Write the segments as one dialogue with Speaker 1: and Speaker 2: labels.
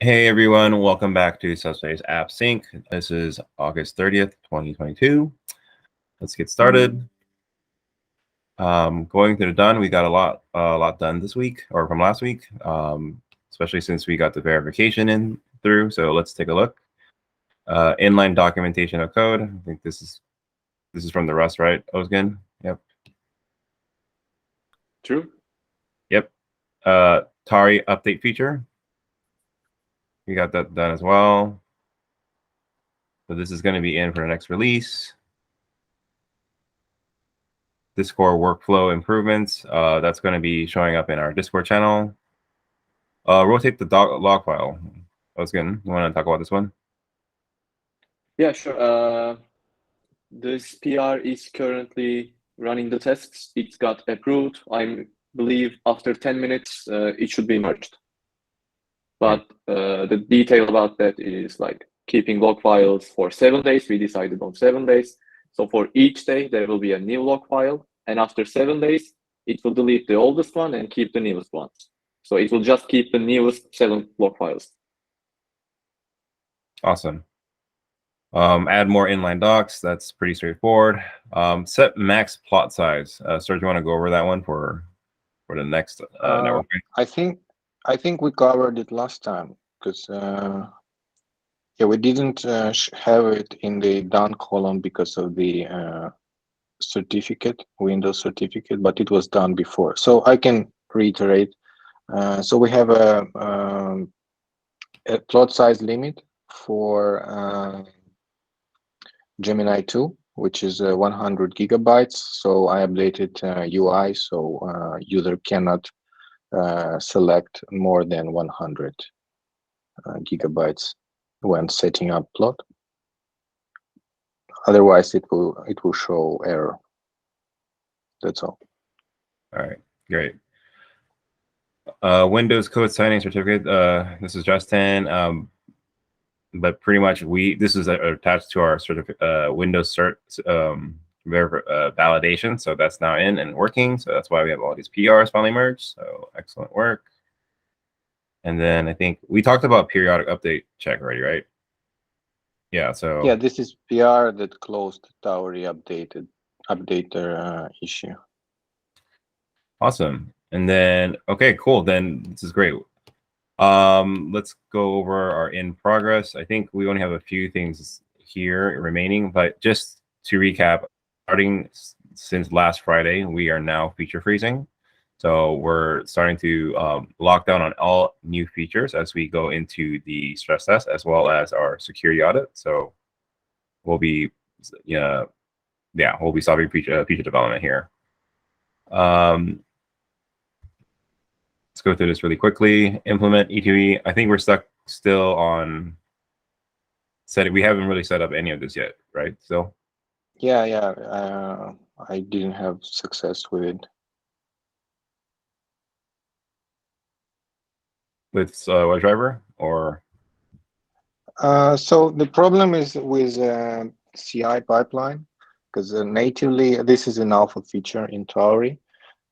Speaker 1: Hey everyone, welcome back to Subspace App Sync. This is August 30th, 2022. Let's get started. Going through the done, we got a lot done this week or from last week, especially since we got the verification in through. So let's take a look. Inline documentation of code. I think this is from the Rust, right, Ozgen? Yep.
Speaker 2: True.
Speaker 1: Yep. Tari update feature. We got that done as well. So this is going to be in for the next release. Discord workflow improvements. That's going to be showing up in our Discord channel. Rotate the log file. Ozgen, you want to talk about this one?
Speaker 2: Yeah, sure. This PR is currently running the tests. It got approved. I believe after 10 minutes, it should be merged. But the detail about that is like keeping log files for 7 days. We decided on 7 days. So for each day, there will be a new log file. And after 7 days, it will delete the oldest one and keep the newest ones. So it will just keep the newest 7 log files.
Speaker 1: Awesome. Add more inline docs. That's pretty straightforward. Set max plot size. Serge, you want to go over that one for the next network?
Speaker 3: I think we covered it last time because yeah, we didn't have it in the done column because of the certificate, Windows certificate, but it was done before. So I can reiterate. So we have a plot size limit for Gemini 2, which is 100 gigabytes. So I updated UI so user cannot select more than 100 gigabytes when setting up plot. Otherwise, it will show error. That's all.
Speaker 1: All right, great. Windows code signing certificate. This is Justin. But pretty much this is attached to our Windows cert validation. So that's now in and working. So that's why we have all these PRs finally merged. So excellent work. And then I think we talked about periodic update check already, right? Yeah. So
Speaker 3: yeah, this is PR that closed Tauri updater issue.
Speaker 1: Awesome. And then okay, cool. Then this is great. Let's go over our in progress. I think we only have a few things here remaining, but just to recap, starting since last Friday, we are now feature freezing. So we're starting to lock down on all new features as we go into the stress test, as well as our security audit. So we'll be, we'll be solving feature development here. Let's go through this really quickly. Implement E2E. I think we're stuck still on setting. We haven't really set up any of this yet, right? Still?
Speaker 3: Yeah. I didn't have success with it.
Speaker 1: With WebDriver or?
Speaker 3: So the problem is with CI pipeline because natively this is an alpha feature in Tauri.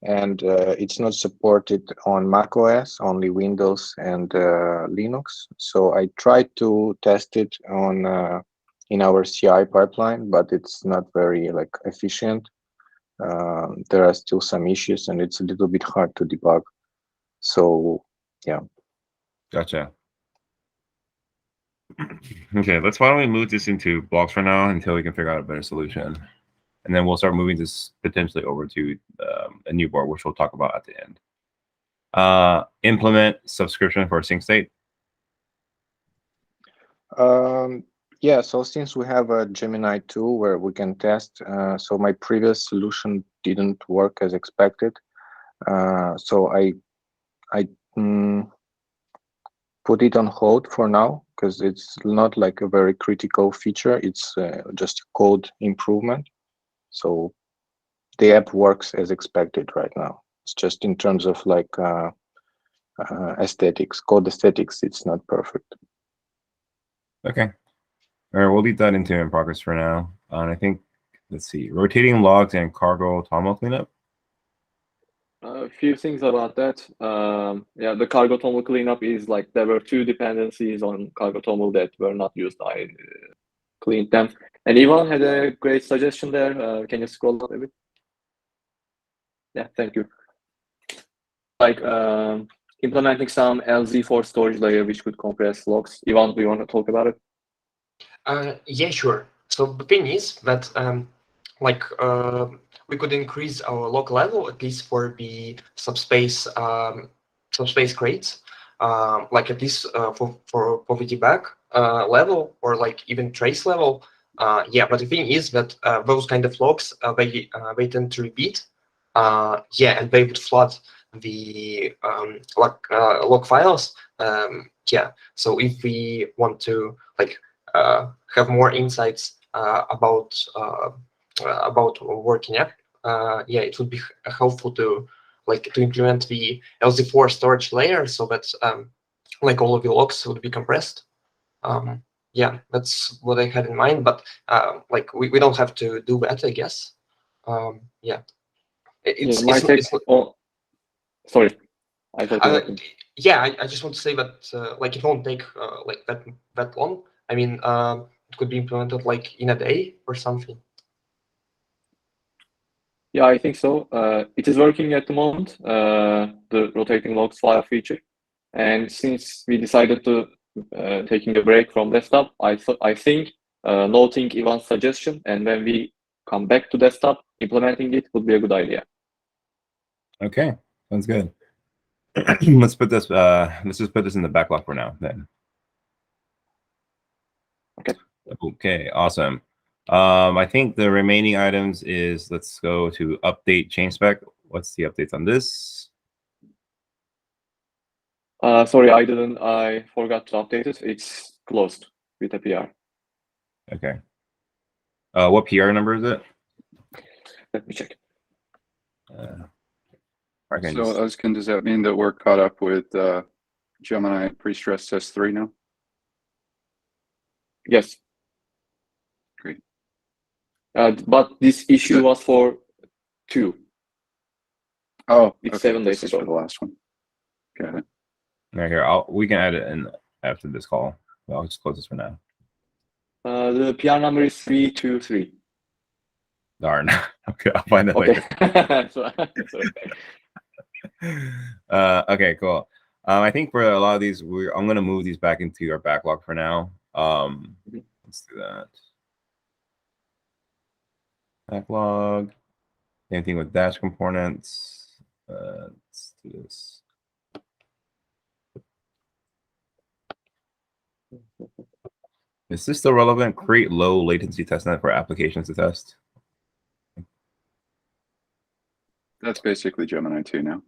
Speaker 3: And it's not supported on macOS, only Windows and Linux. So I tried to test it on in our CI pipeline, but it's not very efficient. There are still some issues, and it's a little bit hard to debug. So yeah.
Speaker 1: Gotcha. Okay, why don't we move this into blocks for now until we can figure out a better solution. And then we'll start moving this potentially over to a new board, which we'll talk about at the end. Implement subscription for sync state.
Speaker 3: Yeah, so since we have a Gemini 2 where we can test, so my previous solution didn't work as expected. So I put it on hold for now because it's not like a very critical feature. It's just a code improvement. So the app works as expected right now. It's just in terms of aesthetics, code aesthetics, it's not perfect.
Speaker 1: Okay. All right, we'll leave that into in progress for now. And I think, let's see, rotating logs and cargo toml cleanup.
Speaker 2: A few things about that. Yeah, the cargo toml cleanup is like there were two dependencies on cargo toml that were not used. I cleaned them. And Ivan had a great suggestion there. Can you scroll up a bit? Yeah, thank you. Like implementing some LZ4 storage layer which could compress logs. Ivan, do you want to talk about it?
Speaker 4: Yeah, sure. So the thing is that like we could increase our log level at least for the subspace crates, like at least for the debug level or like even trace level. Yeah, but the thing is that those kind of logs they tend to repeat. Yeah, and they would flood the log files. Yeah, so if we want to like have more insights about working app, yeah, it would be helpful to implement the LZ4 storage layer so that like all of the logs would be compressed. Yeah, that's what I had in mind, but like we don't have to do that, I guess. Yeah,
Speaker 2: sorry, I thought you were
Speaker 4: yeah, I just want to say that like it won't take like that long. I mean, it could be implemented like in a day or something.
Speaker 2: Yeah, I think so. It is working at the moment, the rotating logs file feature. And since we decided to taking a break from desktop, I think noting Ivan's suggestion and when we come back to desktop, implementing it would be a good idea.
Speaker 1: Okay, sounds good. Let's put this. Let's just put this in the backlog for now. Then.
Speaker 2: Okay.
Speaker 1: Okay. Awesome. I think the remaining items is let's go to update change spec. What's the updates on this?
Speaker 2: Sorry, I forgot to update it. It's closed with a PR.
Speaker 1: Okay. What PR number is it?
Speaker 2: Let me check.
Speaker 5: So, Özkan, does that mean that we're caught up with Gemini pre-stress test 3 now?
Speaker 2: Yes.
Speaker 5: Great.
Speaker 2: But this issue was for 2.
Speaker 5: Oh,
Speaker 2: it's
Speaker 5: okay.
Speaker 2: 7 days
Speaker 5: This is
Speaker 2: ago.
Speaker 5: for the last one. Got it.
Speaker 1: Right here, we can add it in after this call. I'll just close this for now.
Speaker 2: The PR number is 323.
Speaker 1: Darn. Okay, I'll find that
Speaker 2: Okay.
Speaker 1: later. Okay, cool. I think for a lot of these, I'm going to move these back into our backlog for now. Let's do that. Backlog. Same thing with dash components. Let's do this. Is this still relevant? Create low latency testnet for applications to test.
Speaker 5: That's basically Gemini 2 now.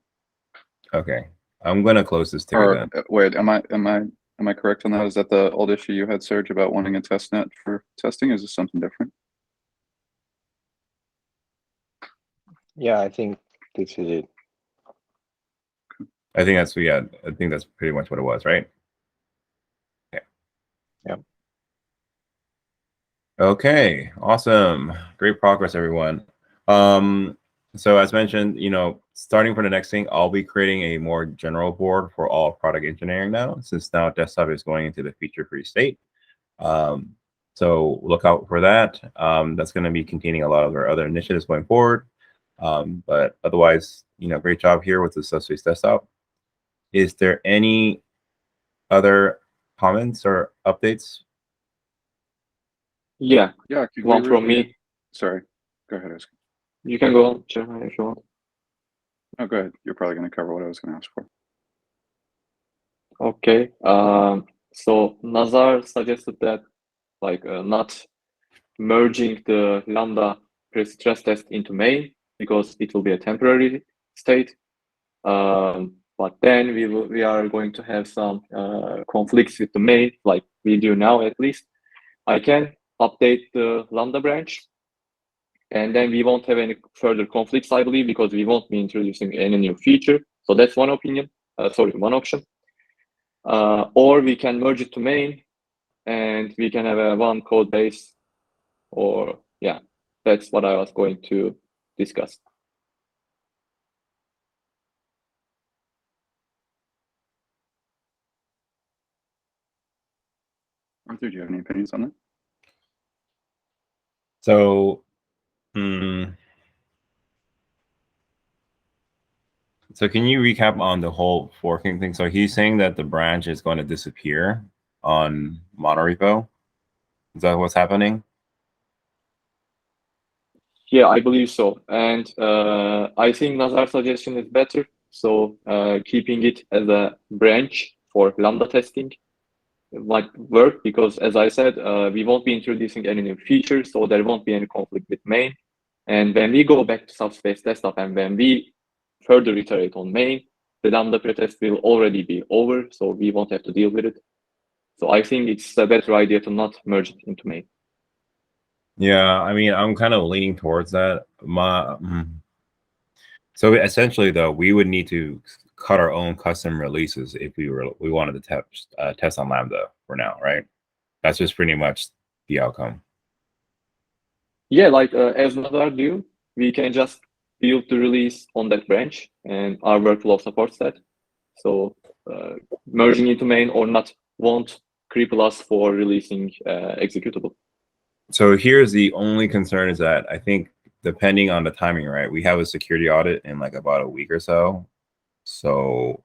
Speaker 1: Okay, I'm gonna close this ticket
Speaker 5: Or
Speaker 1: then.
Speaker 5: wait, am I correct on that? Is that the old issue you had, Serge, about wanting a test net for testing? Is this something different?
Speaker 3: Yeah, I think this is it.
Speaker 1: I think that's I think that's pretty much what it was, right? Okay.
Speaker 3: Yep.
Speaker 1: Okay, awesome. Great progress, everyone. So as mentioned, starting for the next thing, I'll be creating a more general board for all product engineering now, since now desktop is going into the feature-free state. So look out for that. That's going to be containing a lot of our other initiatives going forward. But otherwise, great job here with the Subspace desktop. Is there any other comments or updates?
Speaker 2: Yeah.
Speaker 5: Yeah.
Speaker 2: One from me.
Speaker 5: Sorry. Go ahead, Özkan.
Speaker 2: You can go on, Jeremiah, if you want.
Speaker 5: No, go ahead. You're probably going to cover what I was going to ask for.
Speaker 2: Okay. So Nazar suggested that not merging the Lambda stress test into main because it will be a temporary state. But then we are going to have some conflicts with the main, like we do now at least. I can update the Lambda branch, and then we won't have any further conflicts, I believe, because we won't be introducing any new feature. So that's one opinion. One option. Or we can merge it to main, and we can have one code base. Or yeah, that's what I was going to discuss.
Speaker 5: Arthur, do you have any opinions on that?
Speaker 1: So, so can you recap on the whole forking thing? So he's saying that the branch is going to disappear on monorepo. Is that what's happening?
Speaker 2: Yeah, I believe so. And I think Nazar's suggestion is better. So keeping it as a branch for Lambda testing might work because, as I said, we won't be introducing any new features, so there won't be any conflict with main. And when we go back to Subspace desktop and when we further iterate on main, the Lambda pretest will already be over, so we won't have to deal with it. So I think it's a better idea to not merge it into main.
Speaker 1: Yeah, I mean, I'm kind of leaning towards that. So essentially, though, we would need to cut our own custom releases if we wanted to test on Lambda for now, right? That's just pretty much the outcome.
Speaker 2: Yeah, like as Nazar do, we can just build the release on that branch, and our workflow supports that. So merging into main or not won't cripple us for releasing executable.
Speaker 1: So here's the only concern is that I think depending on the timing, right? We have a security audit in like about a week or so. So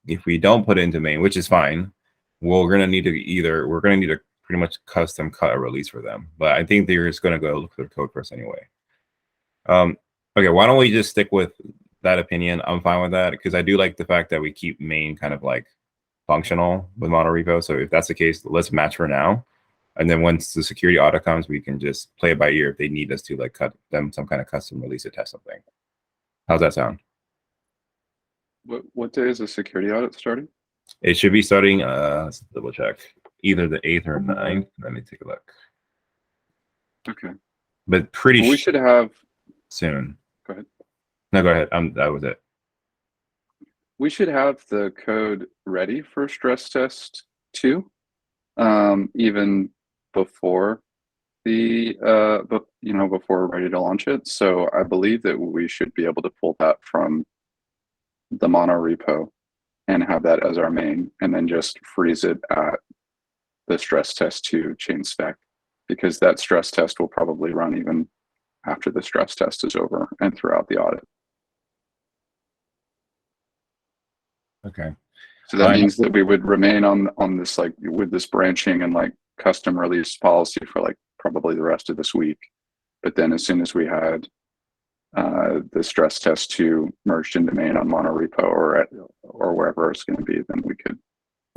Speaker 1: if we don't put it into main, which is fine, we're gonna need to pretty much custom cut a release for them. But I think they're just gonna go look for the code first anyway. Okay, why don't we just stick with that opinion? I'm fine with that because I do like the fact that we keep main kind of like functional with monorepo. So if that's the case, let's match for now. And then once the security audit comes, we can just play it by ear if they need us to like cut them some kind of custom release to test something. How's that sound?
Speaker 5: What day is the security audit starting?
Speaker 1: It should be starting, let's double check, either the 8th or 9th. Let me take a look.
Speaker 5: Okay.
Speaker 1: But pretty
Speaker 5: we should have
Speaker 1: soon.
Speaker 5: Go ahead.
Speaker 1: No, go ahead. That was it.
Speaker 5: We should have the code ready for stress test 2, even before the before we're ready to launch it. So I believe that we should be able to pull that from the mono repo and have that as our main, and then just freeze it at the stress test 2 chain spec, because that stress test will probably run even after the stress test is over and throughout the audit.
Speaker 1: Okay.
Speaker 5: So that means that we would remain on this, like with this branching and like custom release policy for like probably the rest of this week. But then as soon as we had the stress test 2 merged into main on monorepo or wherever it's going to be, then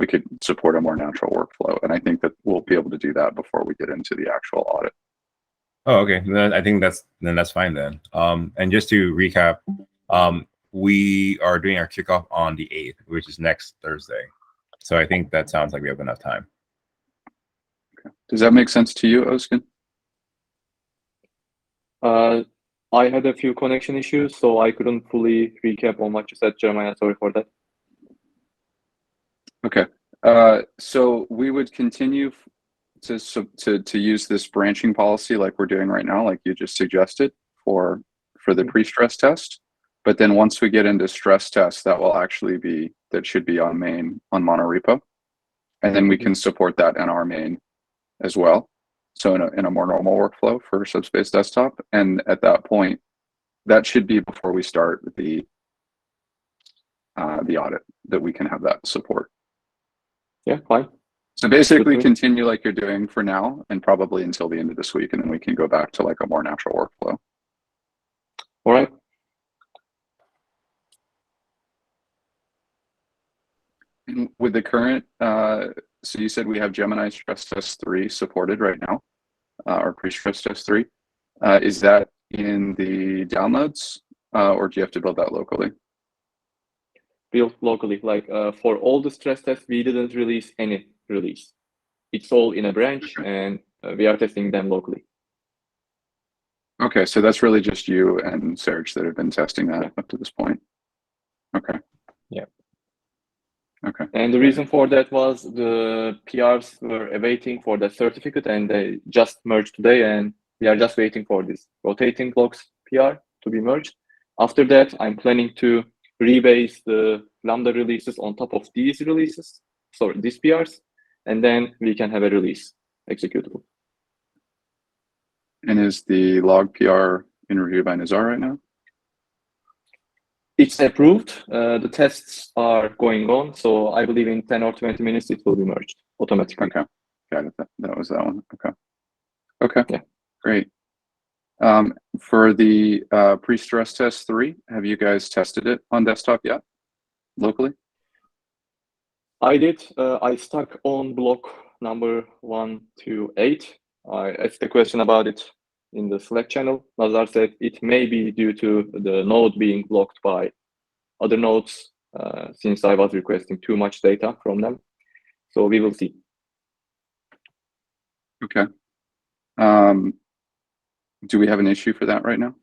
Speaker 5: we could support a more natural workflow. And I think that we'll be able to do that before we get into the actual audit.
Speaker 1: Oh, okay. Then I think that's fine then. And just to recap, we are doing our kickoff on the 8th, which is next Thursday. So I think that sounds like we have enough time.
Speaker 5: Okay. Does that make sense to you, Özkan?
Speaker 2: I had a few connection issues, so I couldn't fully recap on what you said, Jeremiah. Sorry for that.
Speaker 5: Okay. So we would continue to use this branching policy like we're doing right now, like you just suggested for the pre-stress test. But then once we get into stress test, that should be on main on monorepo, and then we can support that in our main as well. So in a more normal workflow for Subspace desktop, and at that point, that should be before we start the audit, that we can have that support.
Speaker 2: Yeah, fine.
Speaker 5: So basically continue like you're doing for now and probably until the end of this week, and then we can go back to like a more natural workflow.
Speaker 2: All right.
Speaker 5: And with the current, so you said we have Gemini stress test 3 supported right now, or pre-stress test 3. Is that in the downloads, or do you have to build that locally?
Speaker 2: Built locally. Like for all the stress tests, we didn't release any release. It's all in a branch, and we are testing them locally.
Speaker 5: Okay, so that's really just you and Serge that have been testing that up to this point. Okay.
Speaker 2: Yeah.
Speaker 5: Okay.
Speaker 2: And the reason for that was the PRs were awaiting for the certificate, and they just merged today, and we are just waiting for this rotating blocks PR to be merged. After that, I'm planning to rebase the Lambda releases on top of these releases, sorry, these PRs, and then we can have a release executable.
Speaker 5: And is the log PR in review by Nizar right now?
Speaker 2: It's approved. The tests are going on, so I believe in 10 or 20 minutes it will be merged automatically.
Speaker 5: Okay, got it. That was that one. Okay. Okay.
Speaker 2: Yeah.
Speaker 5: Great. For the pre-stress test 3, have you guys tested it on desktop yet, locally?
Speaker 2: I did. I stuck on block number 128. I asked a question about it in the Slack channel. Nazar said it may be due to the node being blocked by other nodes since I was requesting too much data from them. So we will see.
Speaker 5: Okay. Do we have an issue for that right now?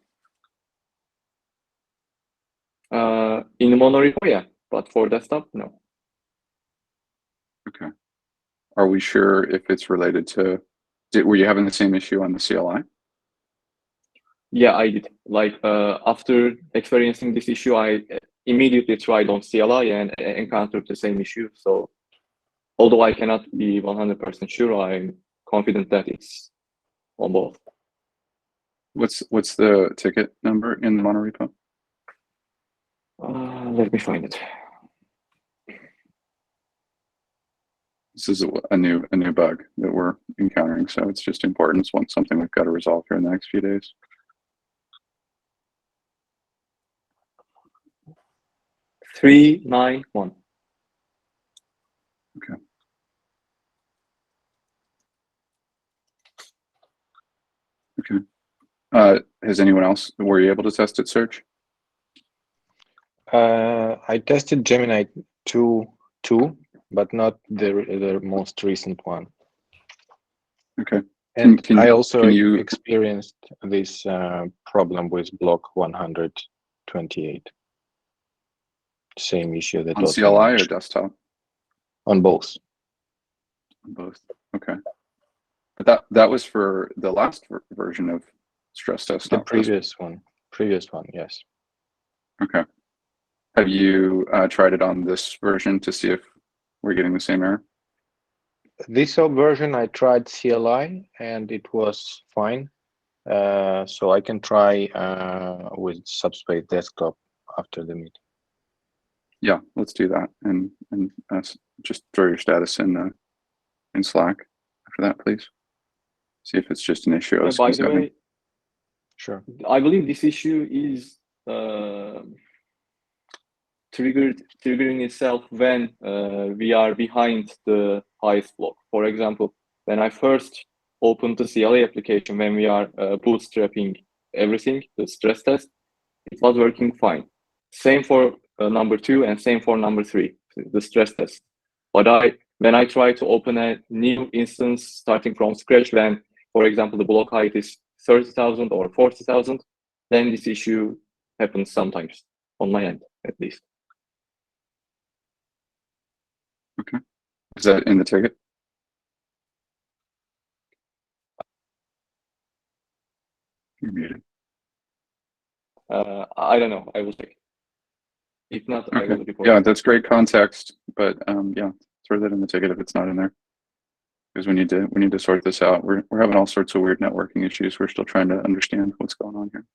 Speaker 2: In monorepo, yeah, but for desktop, no.
Speaker 5: Okay. Are we sure if it's related to, were you having the same issue on the CLI?
Speaker 2: Yeah, I did. Like after experiencing this issue, I immediately tried on CLI and encountered the same issue. So although I cannot be 100% sure, I'm confident that it's on both.
Speaker 5: What's the ticket number in the monorepo?
Speaker 2: Let me find it.
Speaker 5: This is a new bug that we're encountering, so it's just important. It's something we've got to resolve here in the next few days.
Speaker 2: Three, 9, 1.
Speaker 5: Okay. Okay. Has anyone else, were you able to test it, Serge?
Speaker 3: I tested Gemini 2.2, but not the most recent one.
Speaker 5: Okay.
Speaker 3: And I also
Speaker 5: can you
Speaker 3: experienced this problem with block 128. Same issue that
Speaker 5: on
Speaker 3: was
Speaker 5: CLI or desktop?
Speaker 3: on both.
Speaker 5: On both. Okay. But that was for the last version of stress test.
Speaker 3: The
Speaker 5: not this
Speaker 3: previous one, yes.
Speaker 5: Okay. Have you tried it on this version to see if we're getting the same error?
Speaker 3: This version I tried CLI and it was fine. So I can try with Subspace desktop after the meeting.
Speaker 5: Yeah, let's do that, and just throw your status in Slack after that, please. See if it's just an issue.
Speaker 2: By the way,
Speaker 3: sure.
Speaker 2: I believe this issue is triggering itself when we are behind the highest block. For example, when I first opened the CLI application, when we are bootstrapping everything, the stress test, it was working fine. Same for number 2 and same for number 3, the stress test. But when I try to open a new instance starting from scratch, when, for example, the block height is 30,000 or 40,000, then this issue happens sometimes on my end, at least.
Speaker 5: Okay. Is that in the ticket? You're muted.
Speaker 2: I don't know. I will check. If not,
Speaker 5: Okay.
Speaker 2: I will report.
Speaker 5: Yeah, that's great context, but yeah, throw that in the ticket if it's not in there, because we need to sort this out. We're having all sorts of weird networking issues. We're still trying to understand what's going on here.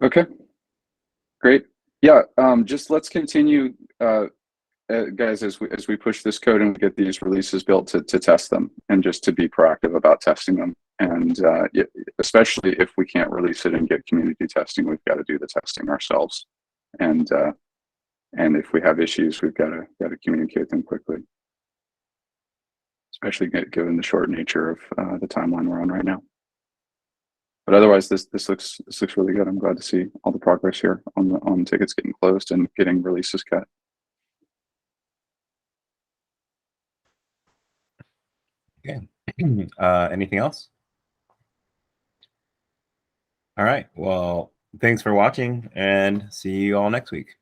Speaker 5: Okay, great. Yeah, just let's continue, guys, as we push this code and get these releases built to test them, and just to be proactive about testing them. And especially if we can't release it and get community testing, we've got to do the testing ourselves. And if we have issues, we've got to communicate them quickly. Especially given the short nature of the timeline we're on right now. But otherwise, this looks really good. I'm glad to see all the progress here on tickets getting closed and getting releases cut.
Speaker 1: Okay. Anything else? All right. Well, thanks for watching, and see you all next week.